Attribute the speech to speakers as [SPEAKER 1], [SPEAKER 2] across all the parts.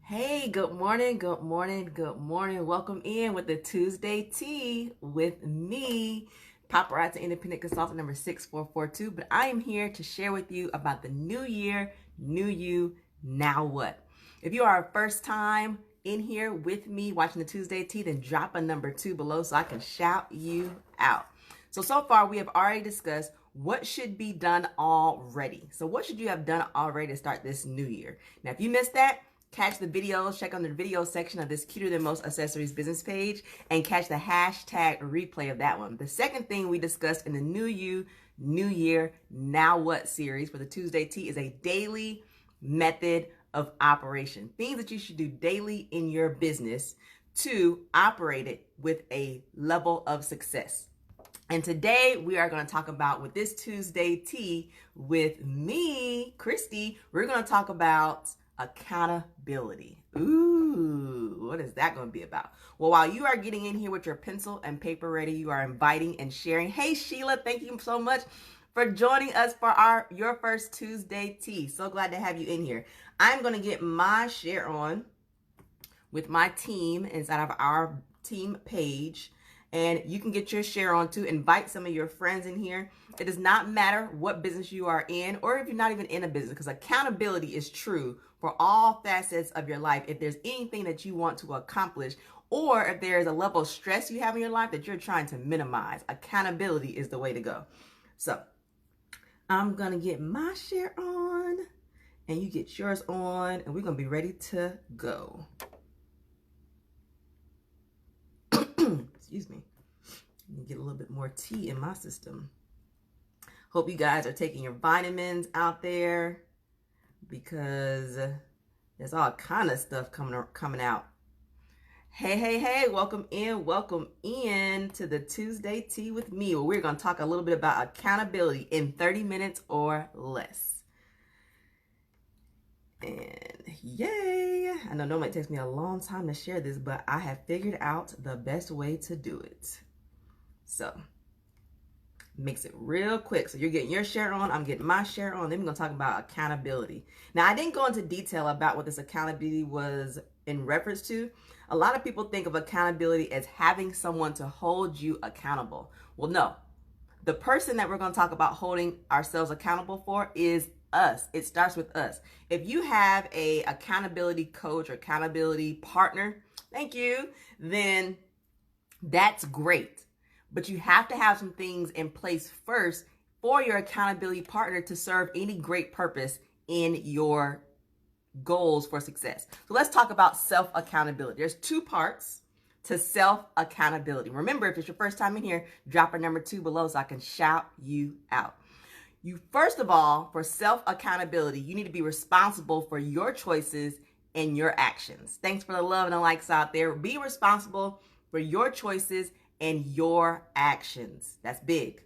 [SPEAKER 1] Hey, good morning, good morning, good morning. Welcome in with the Tuesday Tea with me, Paparazzi Independent Consultant number 6442. But I am here to share with you about the new year, new you, now what? If you are a first time in here with me watching the Tuesday Tea, then drop a number 2 below so I can shout you out. So far we have already discussed what should be done already. So what should you have done already to start this new year? Now, if you missed that, catch the videos, check on the video section of this Cuter Than Most Accessories business page, and catch the hashtag replay of that one. The second thing we discussed in the New You, New Year, Now What series for the Tuesday Tea is a daily method of operation. Things that you should do daily in your business to operate it with a level of success. And today we are going to talk about, with this Tuesday Tea with me, Christy, we're going to talk about accountability. Ooh, what is that going to be about? Well, while you are getting in here with your pencil and paper ready, you are inviting and sharing. Hey, Sheila, thank you so much for joining us for your first Tuesday Tea. So glad to have you in here. I'm going to get my share on with my team inside of our team page. And you can get your share on too. Invite some of your friends in here. It does not matter what business you are in, or if you're not even in a business, because accountability is true for all facets of your life. If there's anything that you want to accomplish, or if there's a level of stress you have in your life that you're trying to minimize, accountability is the way to go. So I'm going to get my share on, and you get yours on, and we're going to be ready to go. Excuse me. Let me get a little bit more tea in my system. Hope you guys are taking your vitamins out there, because there's all kind of stuff coming out. Hey, welcome in to the Tuesday Tea with me, where we're going to talk a little bit about accountability in 30 minutes or less. And yay! I know normally it takes me a long time to share this, but I have figured out the best way to do it. So, makes it real quick. So you're getting your share on, I'm getting my share on. Then we're going to talk about accountability. Now, I didn't go into detail about what this accountability was in reference to. A lot of people think of accountability as having someone to hold you accountable. Well, no. The person that we're going to talk about holding ourselves accountable for is us. It starts with us. If you have a accountability coach or accountability partner, thank you, then that's great. But you have to have some things in place first for your accountability partner to serve any great purpose in your goals for success. So let's talk about self-accountability. There's two parts to self-accountability. Remember, if it's your first time in here, drop a number 2 below so I can shout you out. You, first of all, for self-accountability, you need to be responsible for your choices and your actions. Thanks for the love and the likes out there. Be responsible for your choices and your actions. That's big.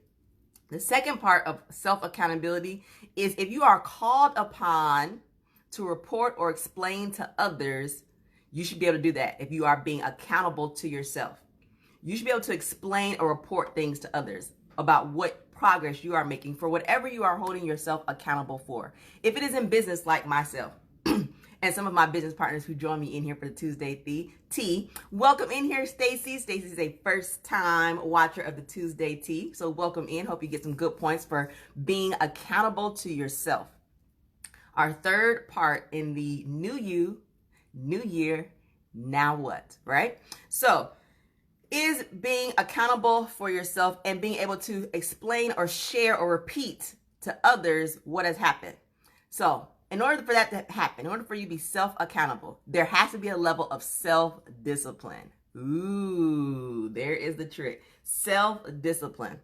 [SPEAKER 1] The second part of self-accountability is if you are called upon to report or explain to others, you should be able to do that if you are being accountable to yourself. You should be able to explain or report things to others about what progress you are making for whatever you are holding yourself accountable for. If it is in business, like myself and some of my business partners who join me in here for the Tuesday Tea, welcome in here, Stacy. Stacy's a first-time watcher of the Tuesday Tea, so welcome in. Hope you get some good points for being accountable to yourself. Our third part in the new you, new year, now what, right? So, is being accountable for yourself and being able to explain or share or repeat to others what has happened. So, in order for that to happen, in order for you to be self-accountable, there has to be a level of self-discipline. Ooh, there is the trick. Self-discipline.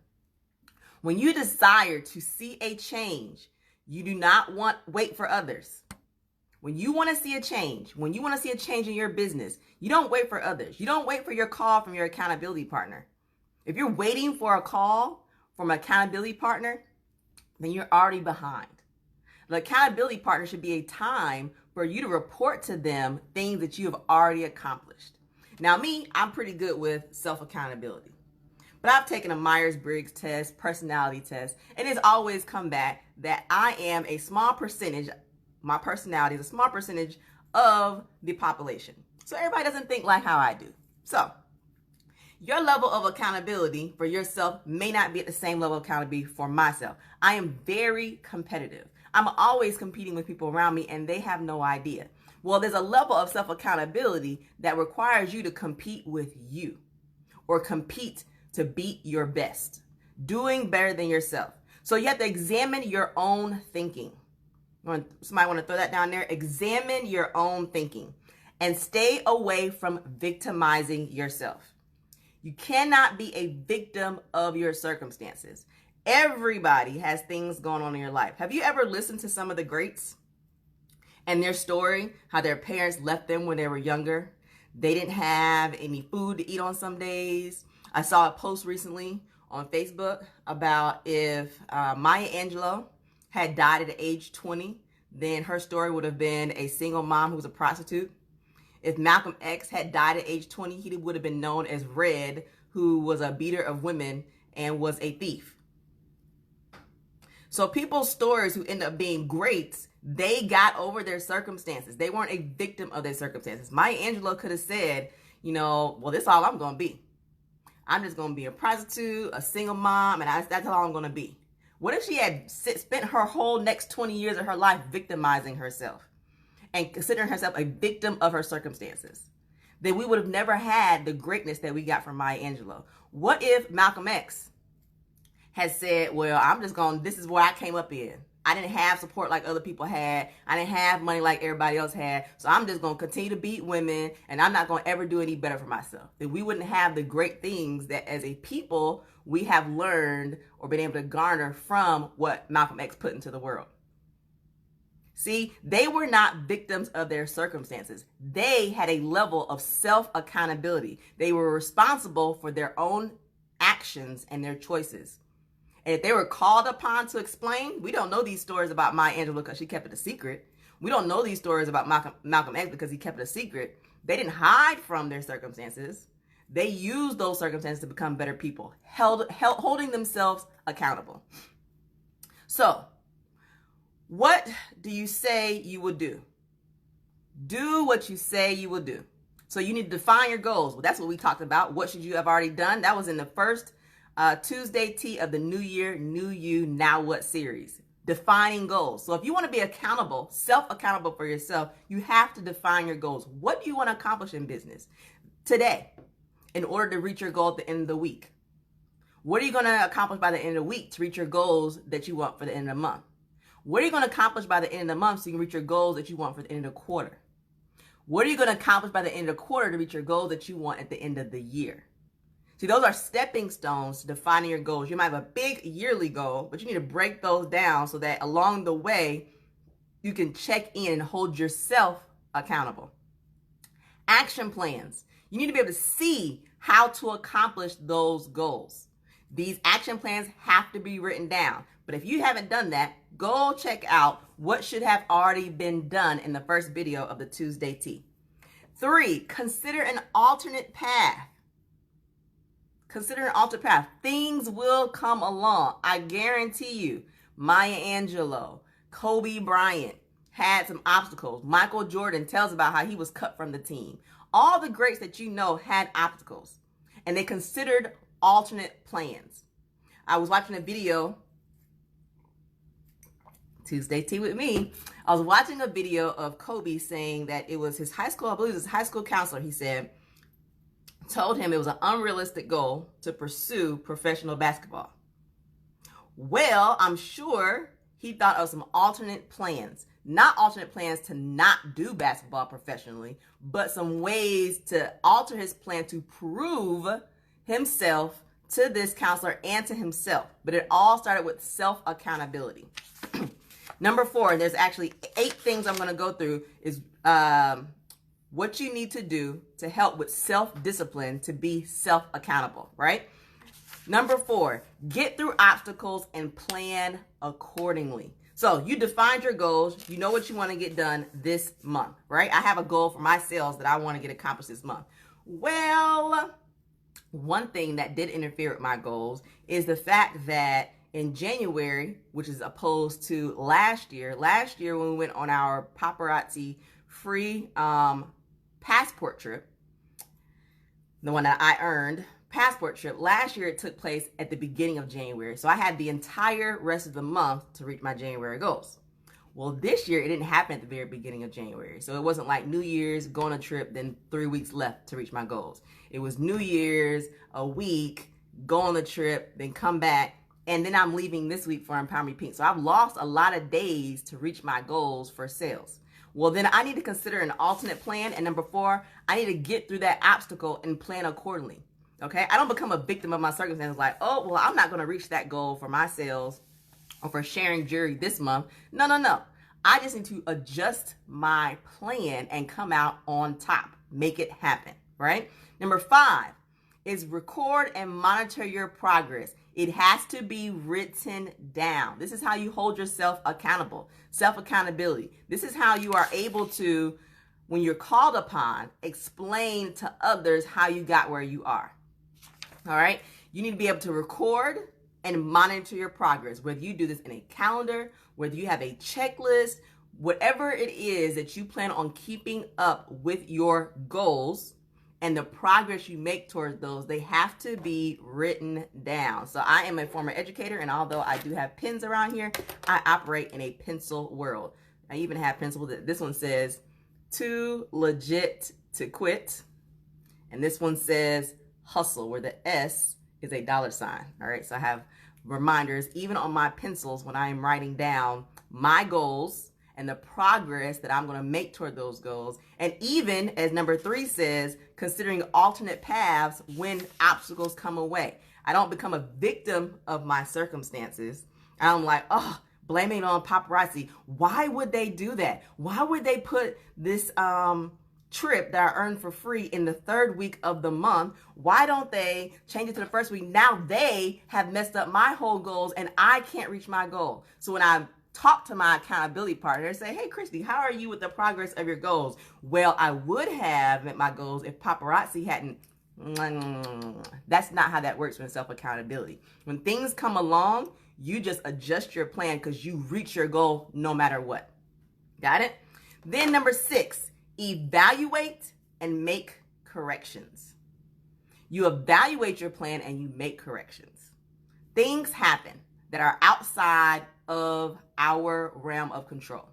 [SPEAKER 1] When you desire to see a change, you do not wait for others. When you want to see a change, when you want to see a change in your business, you don't wait for others. You don't wait for your call from your accountability partner. If you're waiting for a call from an accountability partner, then you're already behind. The accountability partner should be a time for you to report to them things that you have already accomplished. Now, me, I'm pretty good with self-accountability. But I've taken a Myers-Briggs test, personality test, and it's always come back that I am a small percentage, my personality is a small percentage of the population. So everybody doesn't think like how I do. So your level of accountability for yourself may not be at the same level of accountability for myself. I am very competitive. I'm always competing with people around me and they have no idea. Well, there's a level of self-accountability that requires you to compete with you or compete to beat your best, doing better than yourself. So you have to examine your own thinking. Somebody want to throw that down there? Examine your own thinking and stay away from victimizing yourself. You cannot be a victim of your circumstances. Everybody has things going on in your life. Have you ever listened to some of the greats and their story, how their parents left them when they were younger? They didn't have any food to eat on some days. I saw a post recently on Facebook about if Maya Angelou had died at age 20, then her story would have been a single mom who was a prostitute. If Malcolm X had died at age 20, he would have been known as Red, who was a beater of women and was a thief. So people's stories who end up being greats, they got over their circumstances. They weren't a victim of their circumstances. Maya Angelou could have said, well, this is all I'm going to be. I'm just going to be a prostitute, a single mom, and that's all I'm going to be. What if she had spent her whole next 20 years of her life victimizing herself and considering herself a victim of her circumstances? Then we would have never had the greatness that we got from Maya Angelou. What if Malcolm X had said, well, this is where I came up in. I didn't have support like other people had. I didn't have money like everybody else had. So I'm just going to continue to beat women and I'm not going to ever do any better for myself. Then we wouldn't have the great things that as a people we have learned or been able to garner from what Malcolm X put into the world. See, they were not victims of their circumstances. They had a level of self-accountability. They were responsible for their own actions and their choices. And if they were called upon to explain, we don't know these stories about Maya Angelou because she kept it a secret. We don't know these stories about Malcolm X because he kept it a secret. They didn't hide from their circumstances. They used those circumstances to become better people, holding themselves accountable. So, what do you say you will do? Do what you say you will do. So you need to define your goals. Well, that's what we talked about. What should you have already done? That was in the first Tuesday tea of the New Year, New You, Now What series. Defining goals. So if you want to be accountable, self-accountable for yourself, you have to define your goals. What do you want to accomplish in business today in order to reach your goal at the end of the week? What are you going to accomplish by the end of the week to reach your goals that you want for the end of the month? What are you going to accomplish by the end of the month so you can reach your goals that you want for the end of the quarter? What are you going to accomplish by the end of the quarter to reach your goals that you want at the end of the year? See, those are stepping stones to defining your goals. You might have a big yearly goal, but you need to break those down so that along the way, you can check in and hold yourself accountable. Action plans. You need to be able to see how to accomplish those goals. These action plans have to be written down. But if you haven't done that, go check out what should have already been done in the first video of the Tuesday tea. 3, consider an alternate path. Consider an alternate path. Things will come along. I guarantee you, Maya Angelou, Kobe Bryant had some obstacles. Michael Jordan tells about how he was cut from the team. All the greats that you know had obstacles, and they considered alternate plans. I was watching a video, Tuesday Tea with me. I was watching a video of Kobe saying that it was his high school, I believe it was his high school counselor, he said, told him it was an unrealistic goal to pursue professional basketball. Well, I'm sure he thought of some alternate plans. Not alternate plans to not do basketball professionally, but some ways to alter his plan to prove himself to this counselor and to himself. But it all started with self-accountability. Number 4, and there's actually 8 things I'm going to go through, is what you need to do to help with self-discipline to be self-accountable, right? Number 4, get through obstacles and plan accordingly. So you defined your goals. You know what you want to get done this month, right? I have a goal for my sales that I want to get accomplished this month. Well, one thing that did interfere with my goals is the fact that in January, which is opposed to last year when we went on our paparazzi free passport trip, the one that I earned, passport trip, last year it took place at the beginning of January. So I had the entire rest of the month to reach my January goals. Well, this year it didn't happen at the very beginning of January. So it wasn't like New Year's, go on a trip, then 3 weeks left to reach my goals. It was New Year's, a week, go on the trip, then come back, and then I'm leaving this week for Empower Me Pink. So I've lost a lot of days to reach my goals for sales. Well, then I need to consider an alternate plan. And number 4, I need to get through that obstacle and plan accordingly. Okay? I don't become a victim of my circumstances like, oh, well, I'm not going to reach that goal for my sales or for sharing jewelry this month. No. I just need to adjust my plan and come out on top. Make it happen, right? Number 5 is record and monitor your progress. It has to be written down. This is how you hold yourself accountable. Self-accountability. This is how you are able to, when you're called upon, explain to others how you got where you are. All right? You need to be able to record and monitor your progress, whether you do this in a calendar, whether you have a checklist, whatever it is that you plan on keeping up with your goals and the progress you make towards those, they have to be written down. So I am a former educator, and although I do have pens around here, I operate in a pencil world. I even have pencil. This one says, too legit to quit. And this one says hustle, where the S is a $sign. All right, so I have reminders even on my pencils when I am writing down my goals and the progress that I'm going to make toward those goals. And even, as number 3 says, considering alternate paths when obstacles come away. I don't become a victim of my circumstances. I'm like, oh, blaming it on paparazzi. Why would they do that? Why would they put this trip that I earned for free in the 3rd week of the month? Why don't they change it to the 1st week? Now they have messed up my whole goals and I can't reach my goal. So when I talk to my accountability partner and say, hey, Christy, how are you with the progress of your goals? Well, I would have met my goals if paparazzi hadn't. That's not how that works with self-accountability. When things come along, you just adjust your plan because you reach your goal no matter what. Got it? Then number 6, evaluate and make corrections. You evaluate your plan and you make corrections. Things happen that are outside of our realm of control.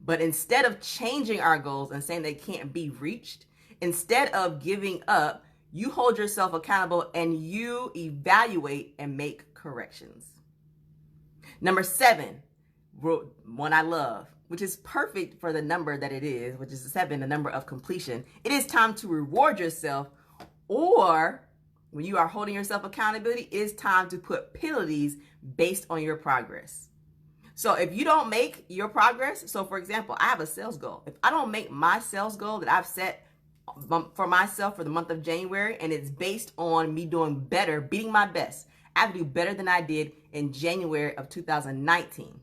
[SPEAKER 1] But instead of changing our goals and saying they can't be reached, instead of giving up, you hold yourself accountable and you evaluate and make corrections. Number 7, one I love, which is perfect for the number that it is, which is 7, the number of completion. It is time to reward yourself, or when you are holding yourself accountability, it is time to put penalties based on your progress. So if you don't make your progress, so for example, I have a sales goal. If I don't make my sales goal that I've set for myself for the month of January, and it's based on me doing better, beating my best, I have to do better than I did in January of 2019.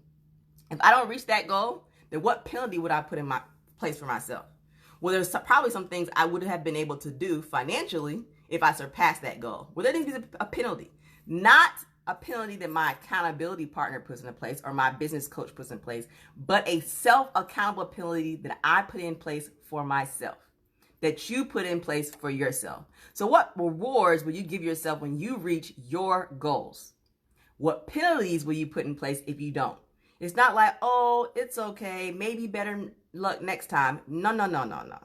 [SPEAKER 1] If I don't reach that goal, then what penalty would I put in my place for myself? Well, there's probably some things I would have been able to do financially if I surpassed that goal. Well, there needs to be a penalty, not a penalty that my accountability partner puts in place or my business coach puts in place, but a self-accountable penalty that I put in place for myself, that you put in place for yourself. So what rewards will you give yourself when you reach your goals? What penalties will you put in place if you don't? It's not like, oh, it's okay, maybe better luck next time. No.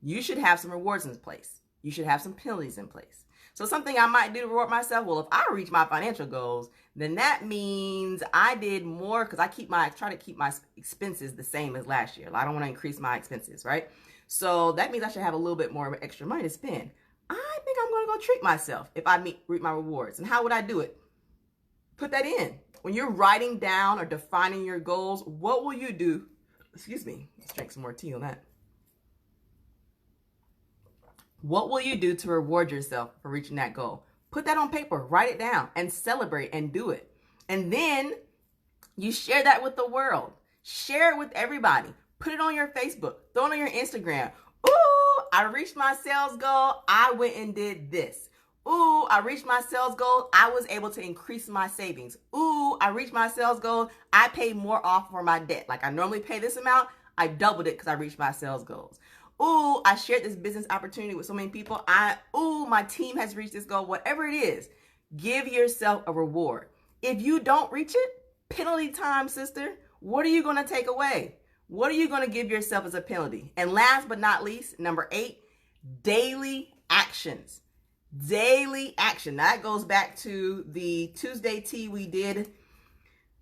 [SPEAKER 1] You should have some rewards in place. You should have some penalties in place. So something I might do to reward myself, well, if I reach my financial goals, then that means I did more because I try to keep my expenses the same as last year. I don't want to increase my expenses, right? So that means I should have a little bit more extra money to spend. I think I'm going to go treat myself if I reap my rewards. And how would I do it? Put that in. When you're writing down or defining your goals, what will you do? Excuse me. Let's drink some more tea on that. What will you do to reward yourself for reaching that goal? Put that on paper, write it down, and celebrate and do it. And then you share that with the world. Share it with everybody. Put it on your Facebook. Throw it on your Instagram. Ooh, I reached my sales goal. I went and did this. Ooh, I reached my sales goal. I was able to increase my savings. Ooh, I reached my sales goal. I paid more off for my debt. Like I normally pay this amount. I doubled it because I reached my sales goals. Ooh, I shared this business opportunity with so many people. My team has reached this goal. Whatever it is, give yourself a reward. If you don't reach it, penalty time, sister. What are you going to take away? What are you going to give yourself as a penalty? And last but not least, number 8, daily actions. Daily action. That goes back to the Tuesday tea we did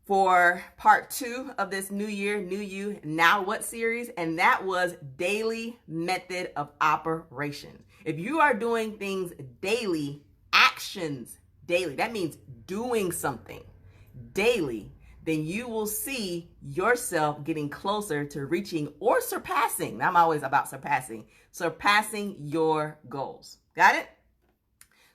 [SPEAKER 1] for part 2 of this New Year, New You, Now What series. And that was daily method of operation. If you are doing things daily, actions daily, that means doing something daily, then you will see yourself getting closer to reaching or surpassing. I'm always about surpassing your goals. Got it?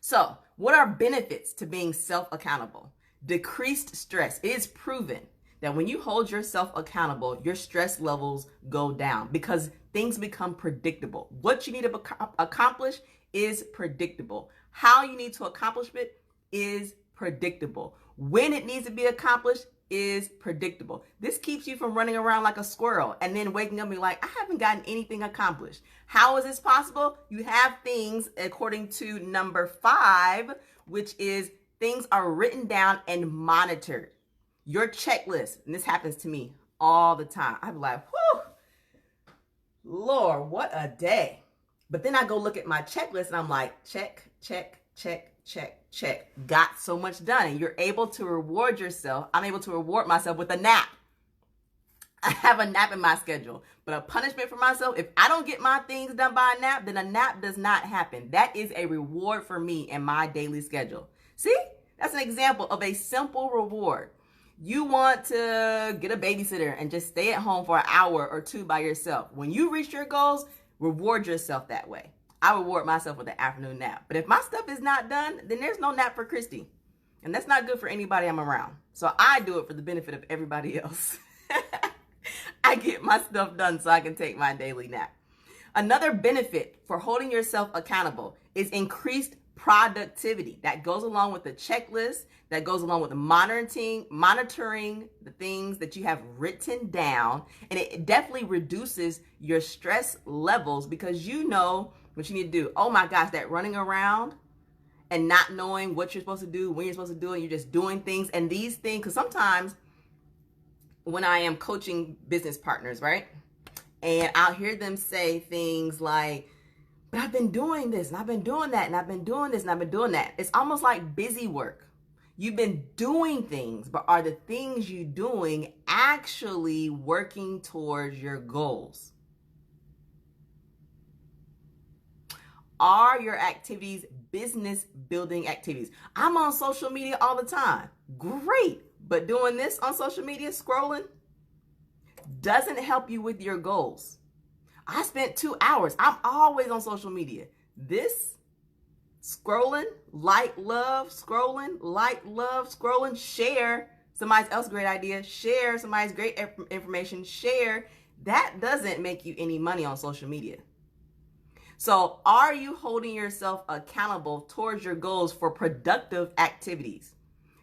[SPEAKER 1] So, what are benefits to being self-accountable? Decreased stress. It is proven that when you hold yourself accountable, your stress levels go down because things become predictable. What you need to accomplish is predictable. How you need to accomplish it is predictable. When it needs to be accomplished is predictable. This keeps you from running around like a squirrel and then waking up and being like, I haven't gotten anything accomplished. How is this possible? You have things according to number 5, which is things are written down and monitored. Your checklist, and this happens to me all the time. I'm like, whew, Lord, what a day. But then I go look at my checklist and I'm like, check, check, check, check, check. Got so much done. And you're able to reward yourself. I'm able to reward myself with a nap. I have a nap in my schedule. But a punishment for myself, if I don't get my things done by a nap, then a nap does not happen. That is a reward for me in my daily schedule. See? That's an example of a simple reward. You want to get a babysitter and just stay at home for an hour or 2 by yourself. When you reach your goals, reward yourself that way. I reward myself with an afternoon nap. But if my stuff is not done, then there's no nap for Christy. And that's not good for anybody I'm around. So I do it for the benefit of everybody else. I get my stuff done so I can take my daily nap. Another benefit for holding yourself accountable is increased productivity. That goes along with the checklist, that goes along with the monitoring the things that you have written down. And it definitely reduces your stress levels because you know what you need to do. Oh my gosh, that running around and not knowing what you're supposed to do, when you're supposed to do it, you're just doing things. And these things, because sometimes when I am coaching business partners, right? And I'll hear them say things like, but I've been doing this and I've been doing that and I've been doing this and I've been doing that. It's almost like busy work. You've been doing things, but are the things you're doing actually working towards your goals? Are your activities business building activities? I'm on social media all the time. Great. But doing this on social media, scrolling, doesn't help you with your goals. I spent 2 hours. I'm always on social media. This scrolling, like, love, scrolling, like, love, scrolling, share somebody else's great idea, share somebody's great information, share. That doesn't make you any money on social media. So are you holding yourself accountable towards your goals for productive activities?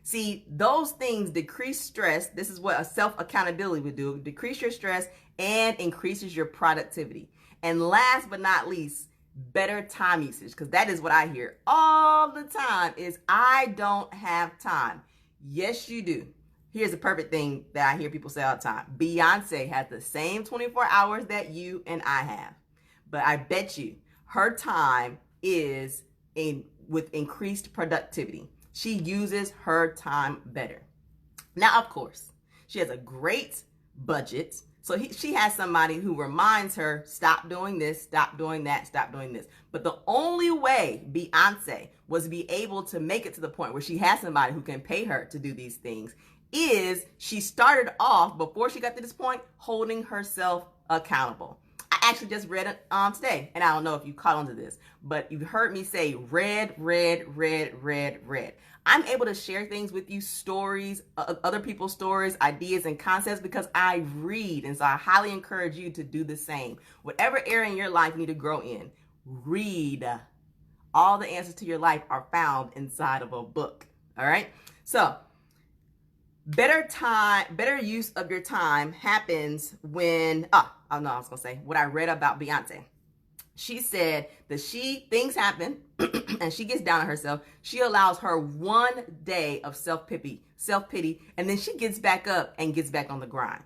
[SPEAKER 1] See, those things decrease stress. This is what a self-accountability would do. Decrease your stress and increases your productivity. And last but not least, better time usage, because that is what I hear all the time is I don't have time. Yes, you do. Here's a perfect thing that I hear people say all the time. Beyonce has the same 24 hours that you and I have. But I bet you her time is with increased productivity. She uses her time better. Now, of course, she has a great budget. So she has somebody who reminds her, stop doing this, stop doing that, stop doing this. But the only way Beyonce was to be able to make it to the point where she has somebody who can pay her to do these things is she started off, before she got to this point, holding herself accountable. I actually just read it today, and I don't know if you caught on to this, but you heard me say red, red, red, red, red. I'm able to share things with you, stories, other people's stories, ideas, and concepts because I read. And so I highly encourage you to do the same. Whatever area in your life you need to grow in, read. All the answers to your life are found inside of a book. All right? So Better use of your time happens when, I was gonna say what I read about Beyonce. She said that things happen and she gets down on herself. She allows her 1 day of self-pity, and then she gets back up and gets back on the grind.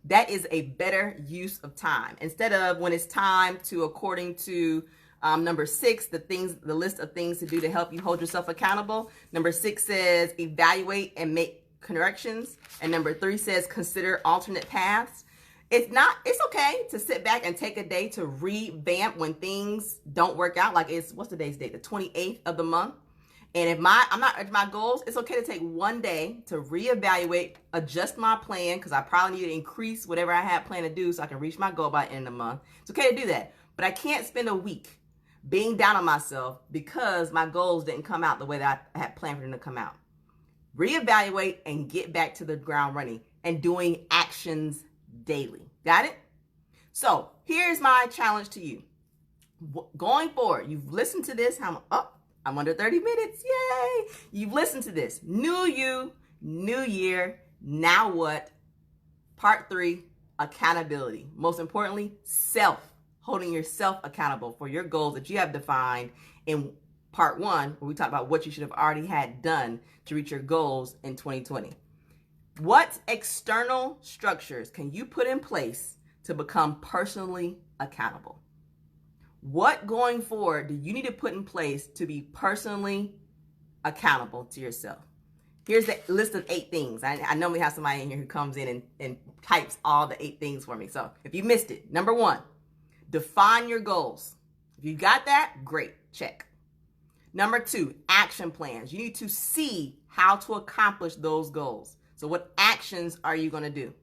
[SPEAKER 1] That is a better use of time. Instead of when it's time to, according to number 6, the list of things to do to help you hold yourself accountable. Number 6 says evaluate and make corrections. And number 3 says consider alternate paths. It's okay to sit back and take a day to revamp when things don't work out. Like what's today's date? The 28th of the month. And if I'm not at my goals, it's okay to take 1 day to reevaluate, adjust my plan, because I probably need to increase whatever I had planned to do so I can reach my goal by the end of the month. It's okay to do that. But I can't spend a week being down on myself because my goals didn't come out the way that I had planned for them to come out. Reevaluate and get back to the ground running and doing actions daily. Got it? So here's my challenge to you. Going forward, you've listened to this. I'm under 30 minutes. Yay! You've listened to this. New you, new year. Now what? Part 3, accountability. Most importantly, holding yourself accountable for your goals that you have defined in part 1, where we talk about what you should have already had done to reach your goals in 2020. What external structures can you put in place to become personally accountable? What going forward do you need to put in place to be personally accountable to yourself? Here's the list of 8 things. I know we have somebody in here who comes in and types all the 8 things for me. So if you missed it, number 1, define your goals. If you got that, great, check. Number 2, action plans. You need to see how to accomplish those goals. So what actions are you going to do?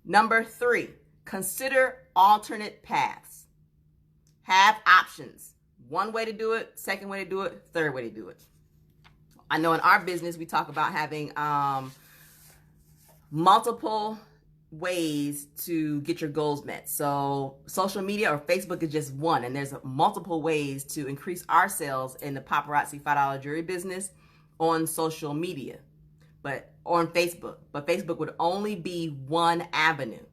[SPEAKER 1] Number 3, consider alternate paths. Have options. 1 way to do it, 2nd way to do it, 3rd way to do it. I know in our business, we talk about having multiple ways to get your goals met. So social media or Facebook is just one, and there's multiple ways to increase our sales in the paparazzi $5 jewelry business on social media, or on Facebook. But Facebook would only be one avenue.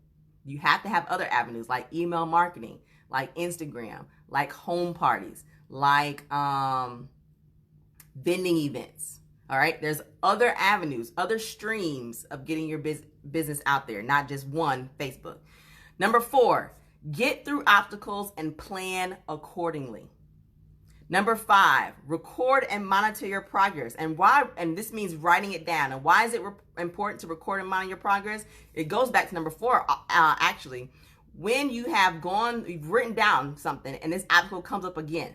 [SPEAKER 1] You have to have other avenues like email marketing, like Instagram, like home parties, like vending events. All right, there's other avenues, other streams of getting your business out there, not just one, Facebook. Number 4, get through obstacles and plan accordingly. Number 5, record and monitor your progress. And why? And this means writing it down. And why is it important to record and monitor your progress? It goes back to number 4, actually. When you've written down something and this obstacle comes up again,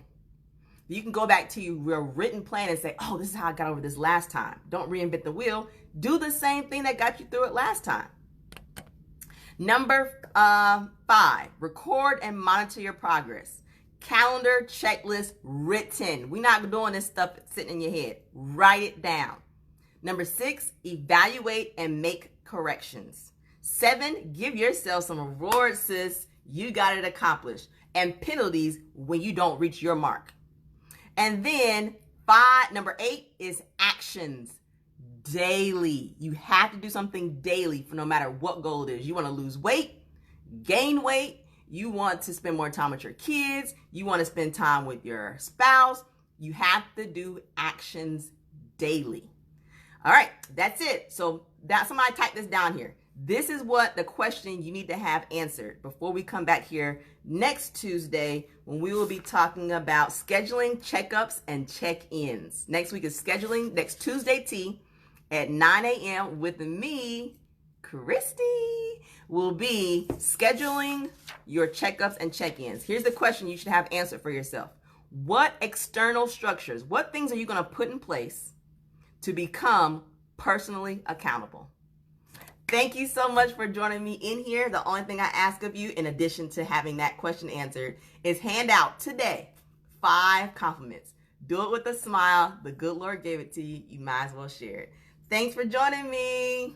[SPEAKER 1] you can go back to your written plan and say, oh, this is how I got over this last time. Don't reinvent the wheel. Do the same thing that got you through it last time. Number 5, record and monitor your progress. Calendar, checklist, written. We're not doing this stuff sitting in your head. Write it down. Number 6, evaluate and make corrections. 7, give yourself some rewards, sis. You got it accomplished. And penalties when you don't reach your mark. And then number 8 is actions. Daily. You have to do something daily for no matter what goal it is. You want to lose weight, gain weight. You want to spend more time with your kids. You want to spend time with your spouse. You have to do actions daily. All right, that's it. So somebody type this down here. This is what the question you need to have answered before we come back here next Tuesday, when we will be talking about scheduling checkups and check-ins. Next week is scheduling. Next Tuesday tea at 9 a.m. with me, Christy, will be scheduling your checkups and check-ins. Here's the question you should have answered for yourself. What external structures, what things are you going to put in place to become personally accountable? Thank you so much for joining me in here. The only thing I ask of you, in addition to having that question answered, is hand out today 5 compliments. Do it with a smile. The good Lord gave it to you. You might as well share it. Thanks for joining me.